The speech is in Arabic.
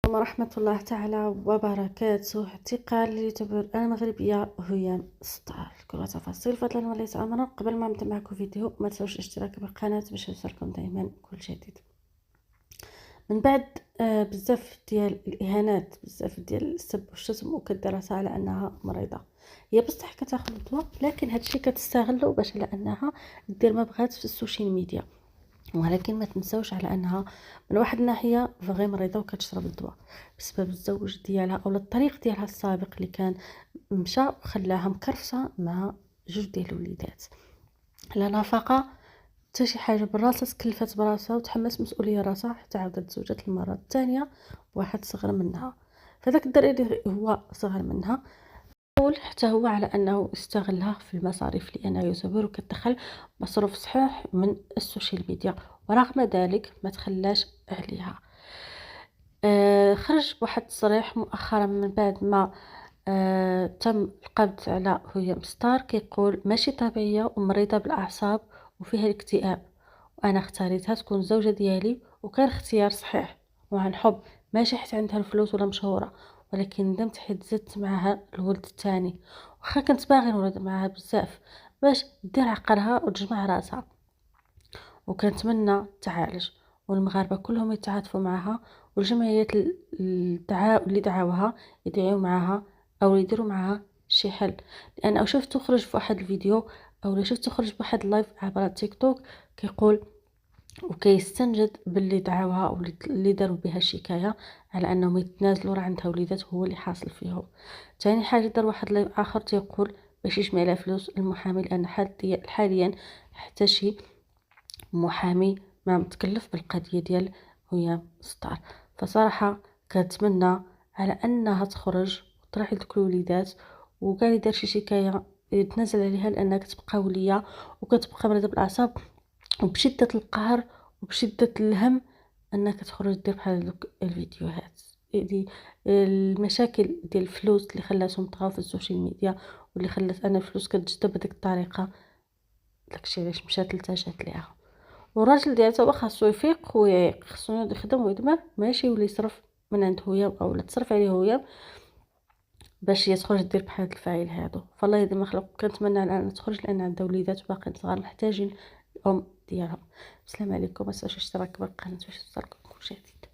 ورحمة الله تعالى وبركاته. اعتقال اللي تعتبر أنا مغربية هي ستار. كل تفاصيل فضلا وليس أمرا. قبل ما نبدا معكم فيديو ما تنسوش الاشتراك بالقناة باش يوصلكم دائما كل جديد. من بعد بزاف ديال الإهانات، بزاف ديال السب والشتم، وكدير راسها على أنها مريضة. هي بصح كتاخذ الدواء، لكن هادشي كتستغلو باش على أنها دير ما بغات في السوشيال ميديا. ولكن ما تنسوش على انها من واحد الناحيه فغي مريضه وكتشرب الدواء بسبب الزوج ديالها او الطريق ديالها السابق اللي كان مشى وخلاها مكرفسه مع جوج ديال الوليدات. لا نفقه حتى شي حاجه براسها، تكلفت براسها وتحمس مسؤوليه راسها حتى عاودت تزوجت المره الثانيه بواحد صغر منها. فداك الدري اللي هو صغر منها حتى هو على انه استغلها في المصاريف، لانه يعتبر كتدخل مصروف صحيح من السوشيال ميديا، ورغم ذلك ما تخلاش عليها. خرج بواحد التصريح مؤخرا من بعد ما تم القبض على هيام ستار، كيقول ماشي طبيعيه ومريضه بالاعصاب وفيها الاكتئاب، وانا اختاريتها تكون زوجة ديالي وكان اختيار صحيح وعن حب، ماشي حيت عندها الفلوس ولا مشهورة، ولكن ندمت حيت زدت معها الولد الثاني، واخا كنت باغي نولد معها بزاف باش دير عقلها وتجمع راسها، وكنتمنى تعالج والمغاربه كلهم يتعاطفوا معها، والجمعيات اللي دعاوها يدعيو معها او يديروا معها شي حل. لان او شفت خرج في واحد الفيديو او شفت خرج بواحد اللايف عبر تيك توك كيقول وكيستنجد باللي دعاوها او اللي داروا بها الشكايه على انهم يتنازلوا، راه عندها وليدات هو اللي حاصل فيهم. ثاني حاجه دار واحد لايف اخر تيقول باش يجمع لها فلوس المحامي، لان حاليا حتى شي محامي ما متكلف بالقضيه ديال هيام ستار. فصراحه كنتمنى على انها تخرج وتروح لذوك الوليدات وكاع يدير شي شكايه يتنازل عليها، لانها كتبقى وليه وكتبقى مريضه بالاعصاب وبشده القهر وبشده الهم انك تخرج دير بحال هذوك الفيديوهات دي. المشاكل ديال الفلوس اللي خلاتهم طغاو في السوشيال ميديا واللي خلات ان الفلوس كتجذب بهذيك الطريقه، داكشي علاش مشات التجات ليها. والراجل ديالها هو خاصو يفيق ويعيق، خاصو ينوض يخدم ويدمر، ماشي يولي يصرف من عند هويا او لا تصرف عليه هويا باش هي تخرج دير بحال هاد الفاعل هادو. فالله يديم مخلوق، كنتمنى على ان تخرج لان عندها وليدات باقيين صغار محتاجين الام ديالهم. السلام عليكم، ما تنساوش الاشتراك بالقناه باش يوصلكم كل جديد.